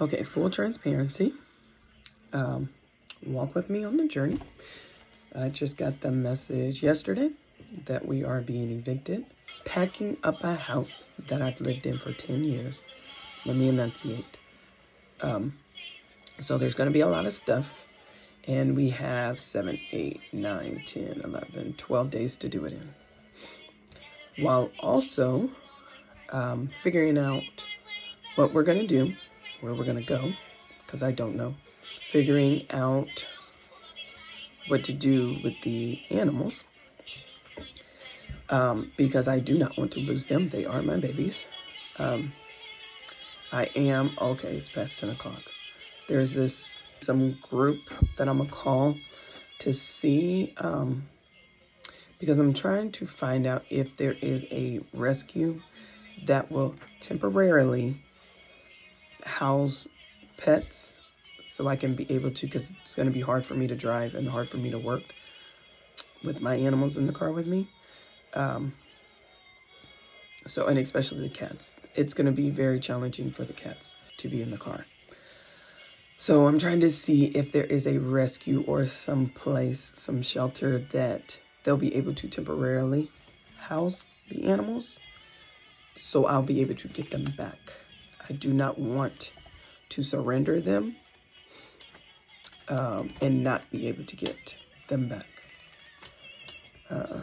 Okay, full transparency. Walk with me on the journey. I just got the message yesterday that we are being evicted, packing up a house that I've lived in for 10 years. Let me enunciate. So there's going to be a lot of stuff, and we have 7, 8, 9, 10, 11, 12 days to do it in. While also figuring out what we're going to do, where we're going to go, because I don't know. Figuring out what to do with the animals, because I do not want to lose them. They are my babies. Okay, it's past 10 o'clock. There's some group that I'm going to call to see, because I'm trying to find out if there is a rescue that will temporarily house pets so I can be able to, because it's going to be hard for me to drive and hard for me to work with my animals in the car with me. And especially the cats. It's going to be very challenging for the cats to be in the car. So I'm trying to see if there is a rescue or some place, some shelter that they'll be able to temporarily house the animals, so I'll be able to get them back. I do not want to surrender them and not be able to get them back.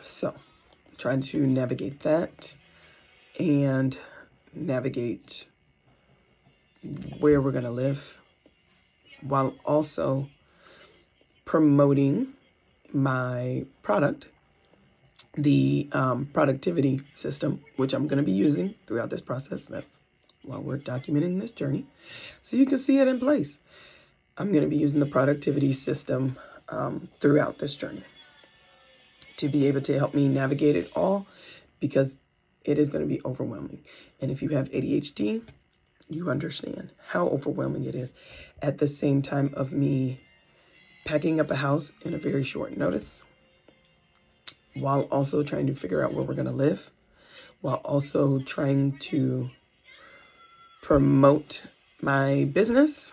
So I'm trying to navigate that and navigate where we're going to live, while also promoting my product, the productivity system, which I'm going to be using throughout this process. That's while we're documenting this journey, so you can see it in place. I'm going to be using the productivity system throughout this journey to be able to help me navigate it all, because it is going to be overwhelming. And if you have ADHD, you understand how overwhelming it is at the same time of me packing up a house in a very short notice, while also trying to figure out where we're going to live, while also trying to promote my business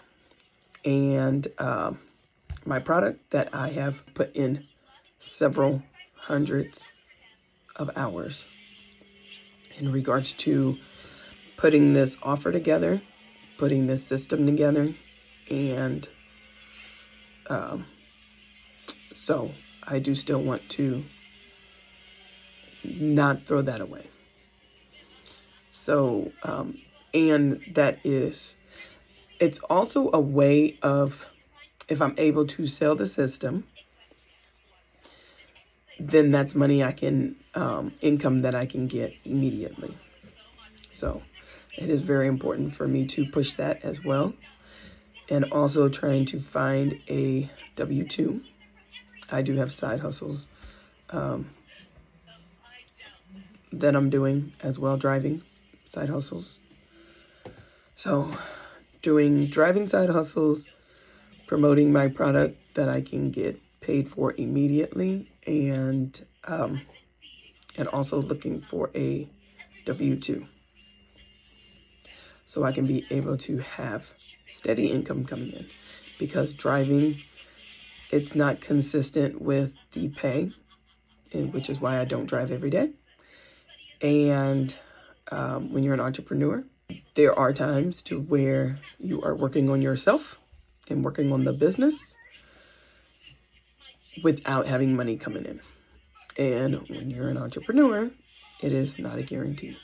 and my product that I have put in several hundreds of hours in regards to putting this offer together, putting this system together. And so I do still want to not throw that away. So, and it's also a way of, if I'm able to sell the system, then that's money I can, income that I can get immediately. So it is very important for me to push that as well. And also trying to find a W-2. I do have side hustles that I'm doing as well, driving side hustles. So doing driving side hustles, promoting my product that I can get paid for immediately, and also looking for a W-2 so I can be able to have steady income coming in, because driving, it's not consistent with the pay, and which is why I don't drive every day. And when you're an entrepreneur, there are times to where you are working on yourself and working on the business without having money coming in. And when you're an entrepreneur, it is not a guarantee,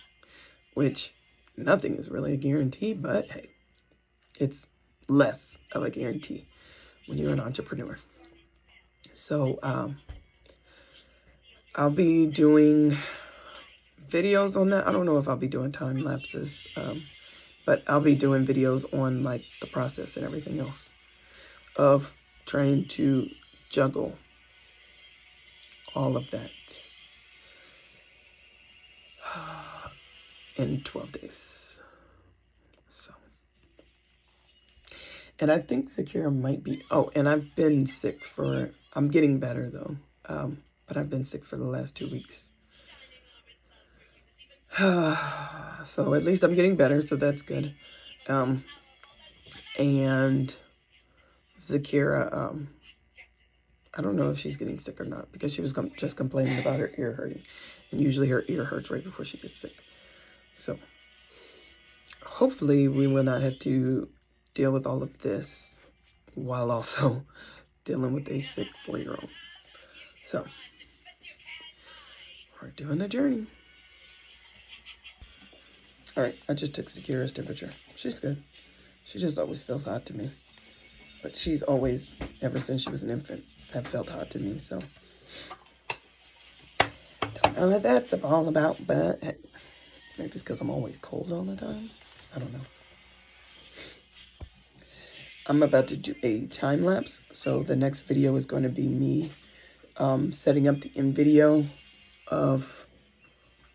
which nothing is really a guarantee, but hey, it's less of a guarantee when you're an entrepreneur. So I'll be doing videos on that. I don't know if I'll be doing time lapses, but I'll be doing videos on like the process and everything else of trying to juggle all of that in 12 days. So, and I think Secure might be, and I've been sick I'm getting better though. But I've been sick for the last 2 weeks. So at least I'm getting better, so that's good. And Zakira, I don't know if she's getting sick or not, because she was just complaining about her ear hurting. And usually her ear hurts right before she gets sick. So hopefully we will not have to deal with all of this while also dealing with a sick 4-year-old. So we're doing the journey. All right, I just took Zakira's temperature. She's good. She just always feels hot to me. But she's always, ever since she was an infant, have felt hot to me. So don't know what that's all about, but hey, maybe it's because I'm always cold all the time. I don't know. I'm about to do a time lapse. So the next video is going to be me setting up the in video of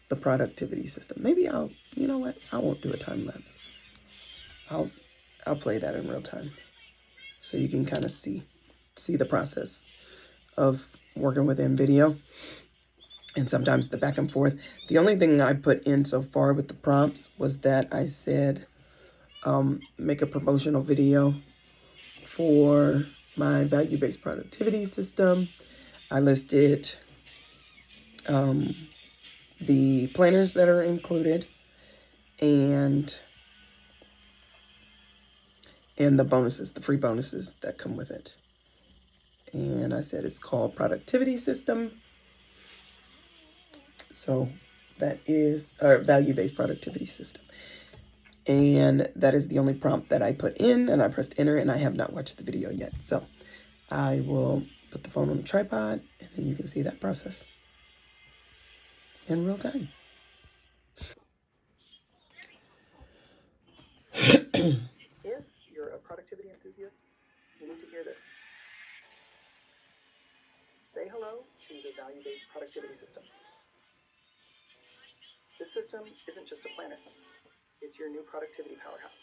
the productivity system. Maybe you know what? I won't do a time lapse. I'll play that in real time, so you can kind of see the process of working with video, and sometimes the back and forth. The only thing I put in so far with the prompts was that I said, make a promotional video for my value-based productivity system. I listed the planners that are included and the bonuses, the free bonuses that come with it. And I said it's called Productivity System. So that is our value-based productivity system. And that is the only prompt that I put in, and I pressed enter, and I have not watched the video yet. So I will put the phone on the tripod, and then you can see that process in real time. If you're a productivity enthusiast, you need to hear this. Say hello to the value-based productivity system. This system isn't just a planner. It's your new productivity powerhouse.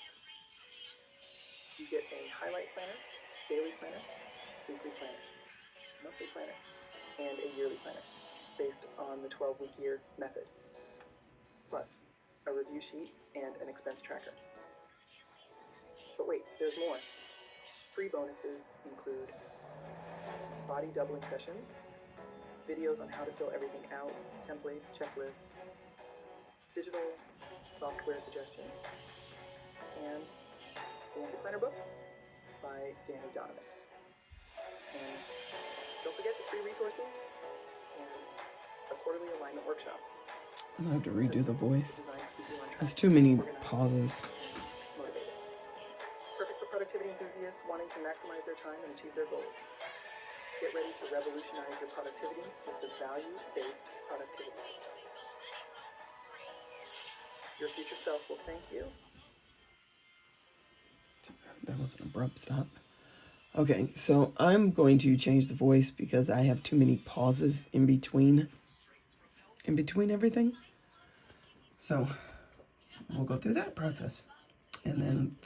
You get a highlight planner, daily planner, weekly planner, monthly planner, and a yearly planner based on the 12-week year method. Plus, a review sheet and an expense tracker. But wait, there's more. Free bonuses include body doubling sessions, videos on how to fill everything out, templates, checklists, digital software suggestions, and the Anti-Planner book by Danny Donovan. And don't forget the free resources and a quarterly alignment workshop. I'm gonna have to redo the voice. There's too many pauses. Motivated. Perfect for productivity enthusiasts wanting to maximize their time and achieve their goals. Get ready to revolutionize your productivity with the value-based productivity system. Your future self will thank you. That was an abrupt stop. Okay, so I'm going to change the voice because I have too many pauses in between everything. So we'll go through that process, and then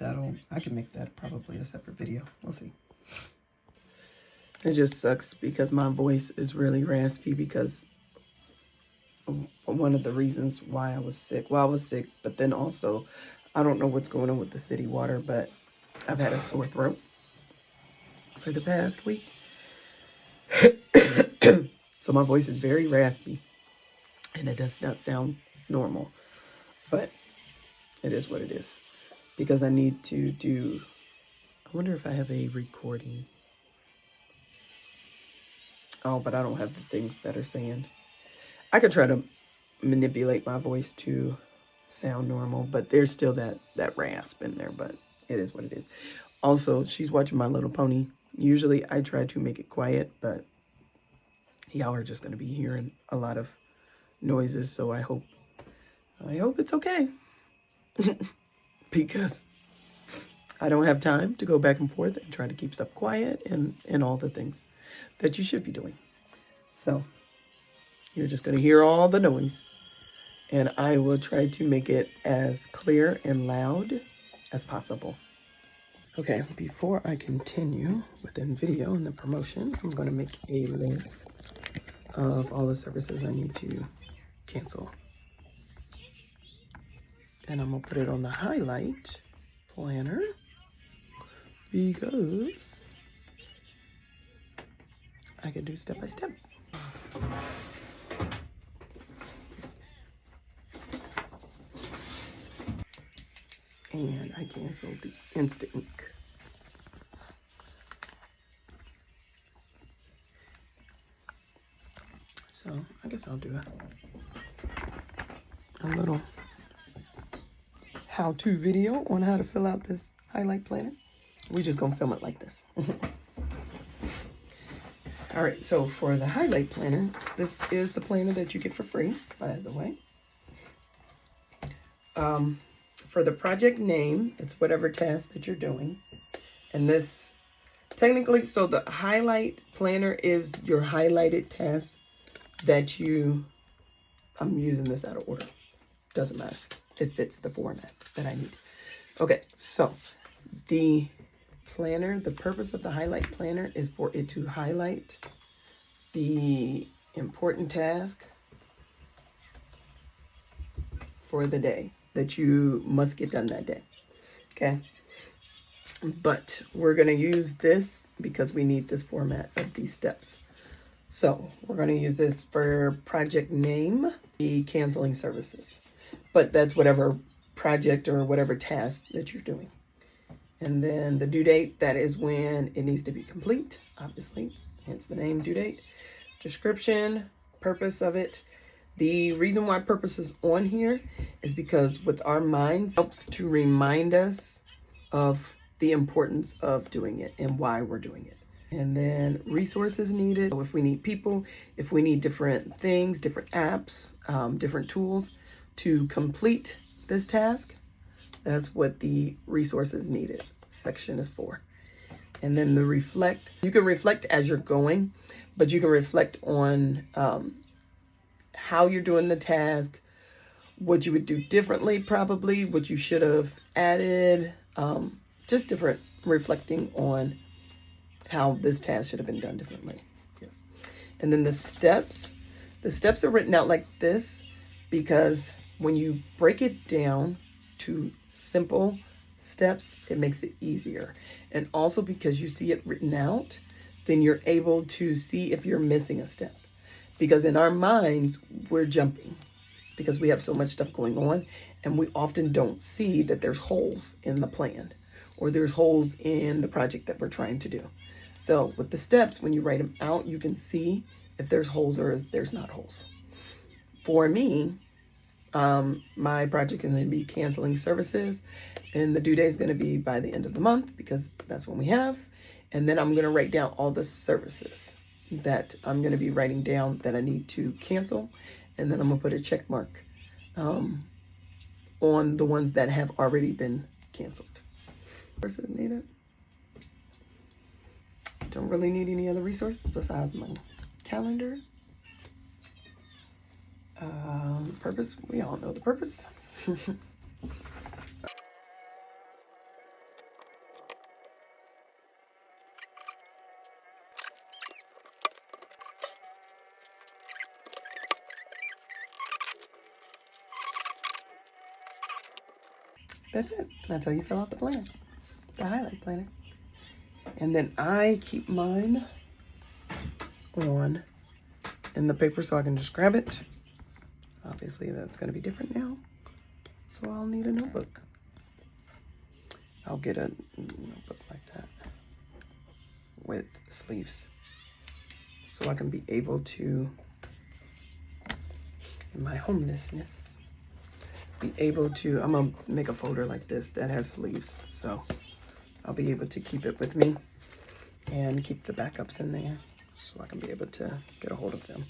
I can make that probably a separate video. We'll see. It just sucks because my voice is really raspy because one of the reasons why I was sick. Well, I was sick, but then also, I don't know what's going on with the city water, but I've had a sore throat for the past week. So my voice is very raspy, and it does not sound normal, but it is what it is, because I need to do, I wonder if I have a recording. Oh, but I don't have the things that are saying. I could try to manipulate my voice to sound normal, but there's still that rasp in there, but it is what it is. Also, she's watching My Little Pony. Usually I try to make it quiet, but y'all are just going to be hearing a lot of noises, so I hope it's okay. Because I don't have time to go back and forth and try to keep stuff quiet and all the things that you should be doing. So you're just going to hear all the noise, and I will try to make it as clear and loud as possible. Okay, before I continue within video and the promotion, I'm going to make a list of all the services I need to cancel. And I'm going to put it on the highlight planner. because I can do step by step. And I canceled the Instant Ink. So I guess I'll do a little how-to video on how to fill out this highlight planner. We're just gonna film it like this. All right, so for the highlight planner, this is the planner that you get for free, by the way. For the project name, it's whatever task that you're doing. And this, technically, so the highlight planner is your highlighted task that I'm using this out of order. Doesn't matter. It fits the format that I need. Okay, so the planner, the purpose of the highlight planner is for it to highlight the important task for the day that you must get done that day. Okay. But we're going to use this because we need this format of these steps. So we're going to use this for project name, the canceling services. But that's whatever project or whatever task that you're doing. And then the due date, that is when it needs to be complete, obviously, hence the name, due date. Description, purpose of it. The reason why purpose is on here is because with our minds, it helps to remind us of the importance of doing it and why we're doing it. And then resources needed. So if we need people, if we need different things, different apps, different tools to complete this task, that's what the resources needed section is for. And then the reflect, you can reflect as you're going, but you can reflect on how you're doing the task, what you would do differently, probably, what you should have added, just different reflecting on how this task should have been done differently. Yes. And then the steps are written out like this because when you break it down to simple steps, it makes it easier. And also because you see it written out, then you're able to see if you're missing a step. Because in our minds, we're jumping because we have so much stuff going on and we often don't see that there's holes in the plan or there's holes in the project that we're trying to do. So with the steps, when you write them out, you can see if there's holes or if there's not holes. For me, my project is going to be canceling services and the due date is going to be by the end of the month because that's when we have. And then I'm going to write down all the services that I'm going to be writing down that I need to cancel. And then I'm going to put a check mark on the ones that have already been canceled. Resources needed. Don't really need any other resources besides my calendar. Purpose, we all know the purpose. That's it. That's how you fill out the planner, the highlight planner. And then I keep mine on in the paper so I can just grab it. Obviously that's going to be different now, so I'll need a notebook. I'll get a notebook like that with sleeves so I can be able to, in my homelessness, be able to, I'm gonna make a folder like this that has sleeves, so I'll be able to keep it with me and keep the backups in there so I can be able to get a hold of them.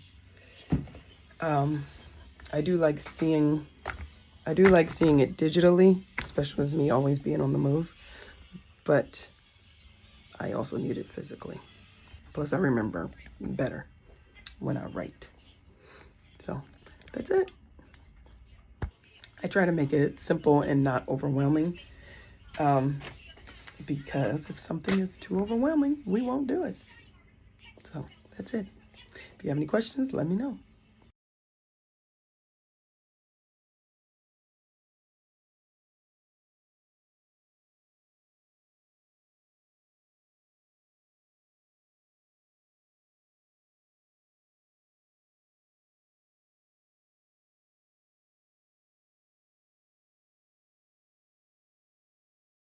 I do like seeing it digitally, especially with me always being on the move, but I also need it physically. Plus I remember better when I write. So that's it. I try to make it simple and not overwhelming, because if something is too overwhelming, we won't do it. So that's it. If you have any questions, let me know.